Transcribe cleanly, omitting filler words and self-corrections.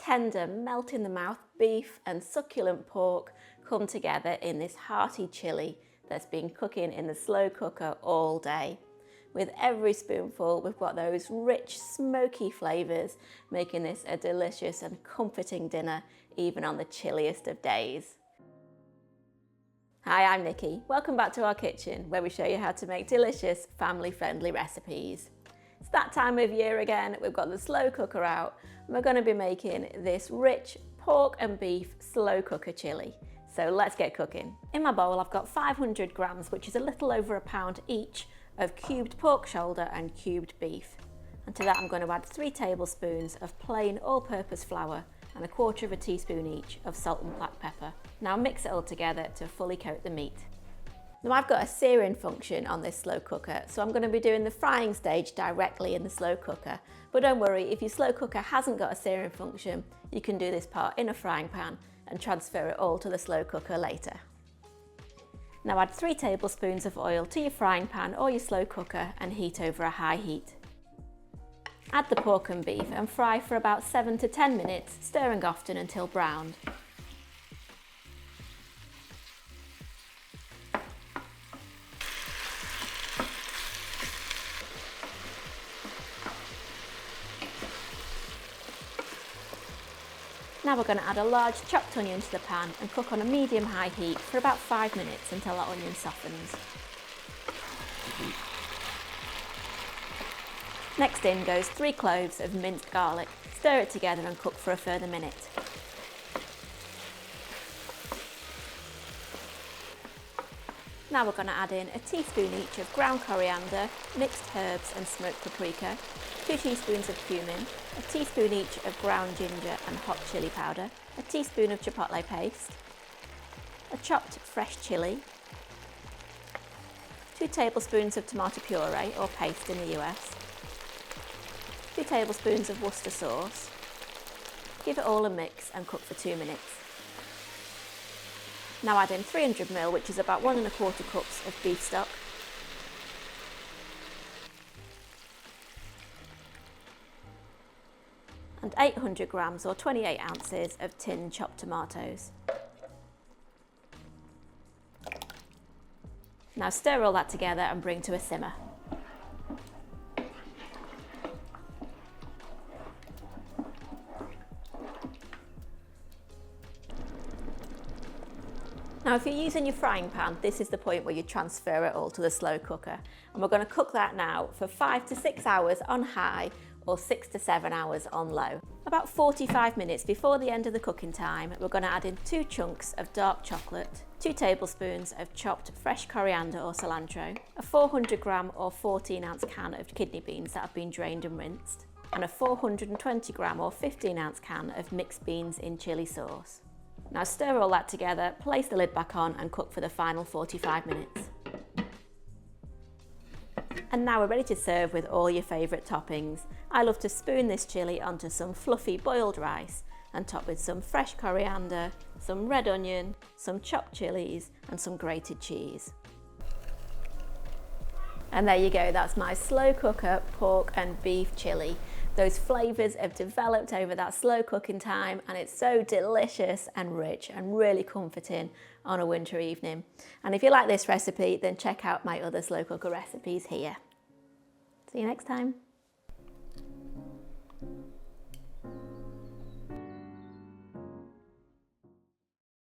tender, melt-in-the-mouth beef and succulent pork come together in this hearty chilli that's been cooking in the slow cooker all day. With every spoonful, we've got those rich, smoky flavours, making this a delicious and comforting dinner, even on the chilliest of days. Hi, I'm Nikki. Welcome back to our kitchen, where we show you how to make delicious, family-friendly recipes. It's that time of year again. We've got the slow cooker out, and we're going to be making this rich pork and beef slow cooker chilli. So let's get cooking. In my bowl, I've got 500 grams, which is a little over a pound each, of cubed pork shoulder and cubed beef. And to that I'm going to add 3 tablespoons of plain all-purpose flour and 1/4 teaspoon each of salt and black pepper. Now mix it all together to fully coat the meat. Now I've got a searing function on this slow cooker, so I'm going to be doing the frying stage directly in the slow cooker. But don't worry, if your slow cooker hasn't got a searing function, you can do this part in a frying pan and transfer it all to the slow cooker later. Now add 3 tablespoons of oil to your frying pan or your slow cooker and heat over a high heat. Add the pork and beef and fry for about 7 to 10 minutes, stirring often until browned. Now we're going to add a large chopped onion to the pan and cook on a medium-high heat for about 5 minutes until that onion softens. Next in goes 3 cloves of minced garlic. Stir it together and cook for a further minute. Now we're going to add in a teaspoon each of ground coriander, mixed herbs and smoked paprika, 2 teaspoons of cumin, a teaspoon each of ground ginger and hot chili powder, a teaspoon of chipotle paste, a chopped fresh chilli, 2 tablespoons of tomato puree or paste in the US, 2 tablespoons of Worcester sauce. Give it all a mix and cook for 2 minutes. Now add in 300 ml, which is about 1 1/4 cups of beef stock, and 800 grams or 28 ounces of tinned chopped tomatoes. Now stir all that together and bring to a simmer. Now if you're using your frying pan, this is the point where you transfer it all to the slow cooker. And we're going to cook that now for 5 to 6 hours on high or 6 to 7 hours on low. About 45 minutes before the end of the cooking time, we're going to add in 2 chunks of dark chocolate, 2 tablespoons of chopped fresh coriander or cilantro, a 400 gram or 14 ounce can of kidney beans that have been drained and rinsed, and a 420 gram or 15 ounce can of mixed beans in chili sauce. Now stir all that together, place the lid back on and cook for the final 45 minutes. And now we're ready to serve with all your favourite toppings. I love to spoon this chilli onto some fluffy boiled rice and top with some fresh coriander, some red onion, some chopped chillies and some grated cheese. And there you go, that's my slow cooker pork and beef chilli. Those flavours have developed over that slow cooking time and it's so delicious and rich and really comforting on a winter evening. And if you like this recipe, then check out my other slow cooker recipes here. See you next time.